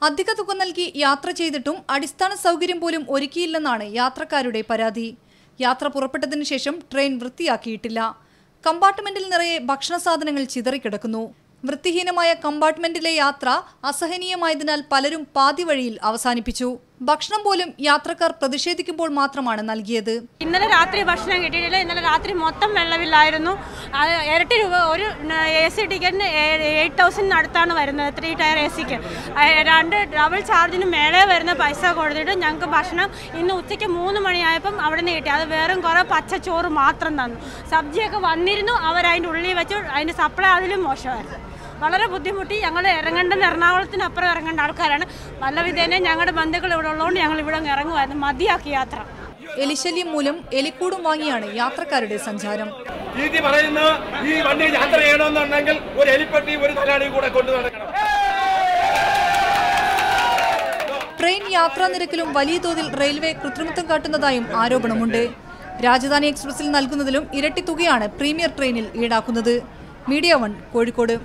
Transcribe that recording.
അധിക തുക നൽകി യാത്ര ചെയ്തിട്ടും അടിസ്ഥാന സൗകര്യം പോലും ഒരുക്കിയില്ലെന്നാണ് യാത്രക്കാരുടെ പരാതി. യാത്ര പുറപ്പെട്ടതിനു ശേഷം ട്രെയിൻ വൃത്തിയാക്കിയിട്ടില്ല. കമ്പാർട്ട്മെന്റിൽ നിറയെ ഭക്ഷണ സാധനങ്ങൾ ചിതറിക്കിടക്കുന്നു. വൃത്തിഹീനമായ കമ്പാർട്ട്മെന്റിലെ യാത്ര അസഹനീയമായതിനാൽ പലരും പാതി വഴിയിൽ അവസാനിപ്പിച്ചു. ഭക്ഷണം പോലും യാത്രക്കാർ പ്രതിഷേധിക്കുമ്പോൾ മാത്രമാണ് നൽകിയത്. ഇന്നലെ രാത്രി ഭക്ഷണം കിട്ടിയിട്ടില്ല. ഇന്നലെ രാത്രി മൊത്തം വെള്ളമില്ലായിരുന്നു. ഇരട്ടി രൂപ ഒരു AC ടിക്കറ്റിന് 8,000 അടുത്താണ് വരുന്നത്. 3 ടയർ AC-ക്ക് 2 ഡബിൾ ചാർജിന് മേലെ വരുന്ന പൈസ കൊടുത്തിട്ട് ഞങ്ങൾക്ക് ഭക്ഷണം ഇന്ന് ഉച്ചയ്ക്ക് 3 മണിയായപ്പം അവിടെ നിന്ന് കിട്ടി. അത് വെറും കുറേ പച്ചച്ചോറ് മാത്രം തന്നു. സബ്ജിയൊക്കെ വന്നിരുന്നു, അവരതിൻ്റെ ഉള്ളിൽ വെച്ചു. അതിൻ്റെ സപ്ലൈ അതിലും മോശമായിരുന്നു. വളരെ ബുദ്ധിമുട്ടി. ഞങ്ങൾ ഇറങ്ങേണ്ടത് എറണാകുളത്തിനപ്പുറം ഇറങ്ങേണ്ട ആൾക്കാരാണ്. പല വിധേന ഞങ്ങളുടെ ബന്ധുക്കൾ ഇവിടെ ഉള്ളതുകൊണ്ട് ഞങ്ങൾ ഇവിടെ ഇറങ്ങുമായിരുന്നു. മതിയാക്കി യാത്ര. എലിശല്യം മൂലം എലിക്കൂടും വാങ്ങിയാണ് യാത്രക്കാരുടെ സഞ്ചാരം. ഈ വണ്ടി യാത്ര ചെയ്യണമെന്നുണ്ടെങ്കിൽ ഒരു എലിപ്പെട്ടി ഒരു തലാണി കൂടെ കൊണ്ടു നടക്കണം. ട്രെയിൻ യാത്രാ നിരക്കിലും വലിയ തോതിൽ റെയിൽവേ കൃത്രിമത്വം കാട്ടുന്നതായും ആരോപണമുണ്ട്. രാജധാനി എക്സ്പ്രസിൽ നൽകുന്നതിലും ഇരട്ടി തുകയാണ് പ്രീമിയർ ട്രെയിനിൽ ഈടാക്കുന്നത്. മീഡിയ 1 കോഴിക്കോട്.